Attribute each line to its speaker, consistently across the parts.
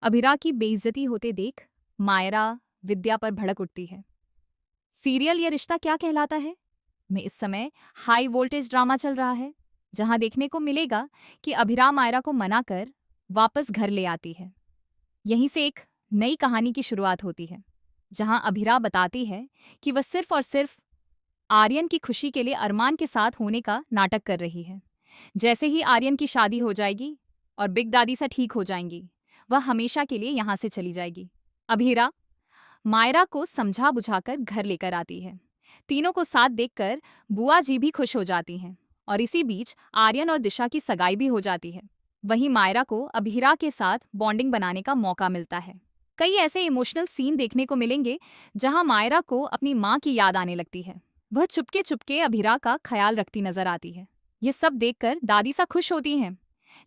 Speaker 1: अभिरा की बेइज्जती होते देख मायरा विद्या पर भड़क उठती है। सीरियल ये रिश्ता क्या कहलाता है में इस समय हाई वोल्टेज ड्रामा चल रहा है, जहां देखने को मिलेगा कि अभिरा मायरा को मना कर वापस घर ले आती है। यहीं से एक नई कहानी की शुरुआत होती है, जहां अभिरा बताती है कि वह सिर्फ और सिर्फ आर्यन की खुशी के लिए अरमान के साथ होने का नाटक कर रही है। जैसे ही आर्यन की शादी हो जाएगी और बिग दादी से ठीक हो जाएंगी, वह हमेशा के लिए यहां से चली जाएगी। अभिरा मायरा को समझा बुझाकर घर लेकर आती है। तीनों को साथ देखकर बुआ जी भी खुश हो जाती हैं और इसी बीच आर्यन और दिशा की सगाई भी हो जाती है। वहीं मायरा को अभिरा के साथ बॉन्डिंग बनाने का मौका मिलता है। कई ऐसे इमोशनल सीन देखने को मिलेंगे जहां मायरा को अपनी माँ की याद आने लगती है। वह चुपके चुपके अभिरा का ख्याल रखती नजर आती है। ये सब देखकर दादी सा खुश होती हैं,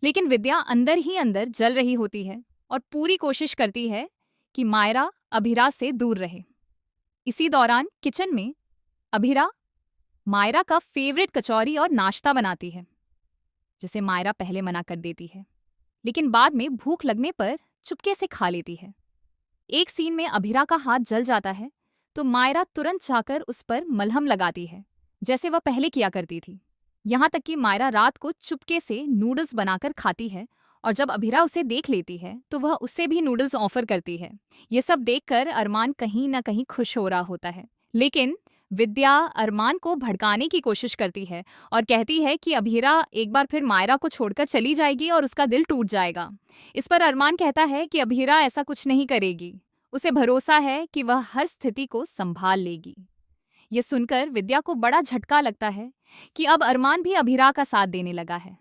Speaker 1: लेकिन विद्या अंदर ही अंदर जल रही होती है और पूरी कोशिश करती है कि मायरा अभिरा से दूर रहे। इसी दौरान किचन में अभिरा मायरा का फेवरेट कचौरी और नाश्ता बनाती है, जिसे मायरा पहले मना कर देती है, लेकिन बाद में भूख लगने पर चुपके से खा लेती है। एक सीन में अभिरा का हाथ जल जाता है तो मायरा तुरंत जाकर उस पर मलहम लगाती है, जैसे वह पहले किया करती थी। यहाँ तक कि मायरा रात को चुपके से नूडल्स बनाकर खाती है और जब अभिरा उसे देख लेती है तो वह उससे भी नूडल्स ऑफर करती है। ये सब देखकर अरमान कहीं ना कहीं खुश हो रहा होता है, लेकिन विद्या अरमान को भड़काने की कोशिश करती है और कहती है कि अभिरा एक बार फिर मायरा को छोड़कर चली जाएगी और उसका दिल टूट जाएगा। इस पर अरमान कहता है कि अभिरा ऐसा कुछ नहीं करेगी, उसे भरोसा है कि वह हर स्थिति को संभाल लेगी। ये सुनकर विद्या को बड़ा झटका लगता है कि अब अरमान भी अभिरा का साथ देने लगा है।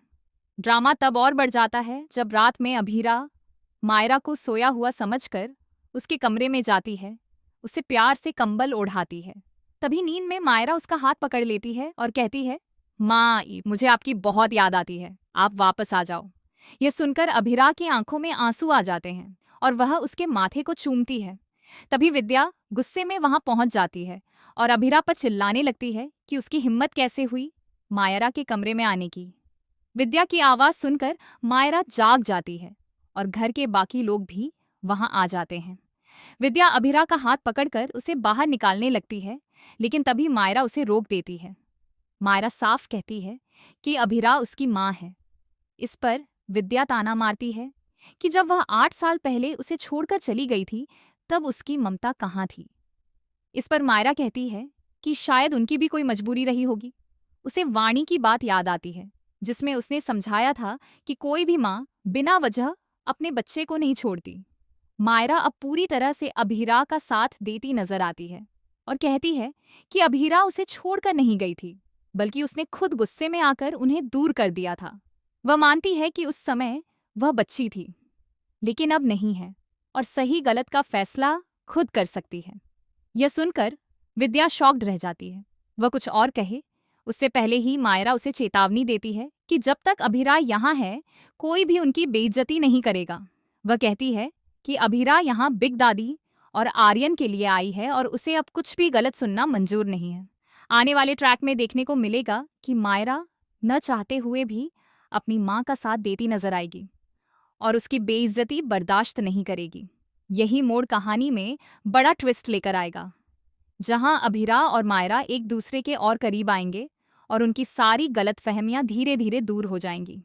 Speaker 1: ड्रामा तब और बढ़ जाता है जब रात में अभिरा मायरा को सोया हुआ समझकर उसके कमरे में जाती है, उसे प्यार से कंबल ओढ़ाती है। तभी नींद में मायरा उसका हाथ पकड़ लेती है और कहती है, माँ मुझे आपकी बहुत याद आती है, आप वापस आ जाओ। यह सुनकर अभिरा की आंखों में आंसू आ जाते हैं और वह उसके माथे को चूमती है। तभी विद्या गुस्से में वहां पहुंच जाती है और अभिरा पर चिल्लाने लगती है कि उसकी हिम्मत कैसे हुई मायरा के कमरे में आने की। विद्या की आवाज सुनकर मायरा जाग जाती है और घर के बाकी लोग भी वहां आ जाते हैं। विद्या अभिरा का हाथ पकड़कर उसे बाहर निकालने लगती है, लेकिन तभी मायरा उसे रोक देती है। मायरा साफ कहती है कि अभिरा उसकी माँ है। इस पर विद्या ताना मारती है कि जब वह 8 साल पहले उसे छोड़कर चली गई थी तब उसकी ममता कहाँ थी। इस पर मायरा कहती है कि शायद उनकी भी कोई मजबूरी रही होगी। उसे वाणी की बात याद आती है, जिसमें उसने समझाया था कि कोई भी माँ बिना वजह अपने बच्चे को नहीं छोड़ती। मायरा अब पूरी तरह से अभिरा का साथ देती नजर आती है और कहती है कि अभिरा उसे छोड़कर नहीं गई थी, बल्कि उसने खुद गुस्से में आकर उन्हें दूर कर दिया था। वह मानती है कि उस समय वह बच्ची थी, लेकिन अब नहीं है और सही गलत का फैसला खुद कर सकती है। यह सुनकर विद्या शॉक्ड रह जाती है। वह कुछ और कहे उससे पहले ही मायरा उसे चेतावनी देती है कि जब तक अभिरा यहाँ है कोई भी उनकी बेइज्जती नहीं करेगा। वह कहती है कि अभिरा यहाँ बिग दादी और आर्यन के लिए आई है और उसे अब कुछ भी गलत सुनना मंजूर नहीं है। आने वाले ट्रैक में देखने को मिलेगा कि मायरा न चाहते हुए भी अपनी माँ का साथ देती नजर आएगी और उसकी बेइज्जती बर्दाश्त नहीं करेगी। यही मोड़ कहानी में बड़ा ट्विस्ट लेकर आएगा, जहां अभिरा और मायरा एक दूसरे के और करीब आएंगे और उनकी सारी गलतफहमियां धीरे धीरे दूर हो जाएंगी।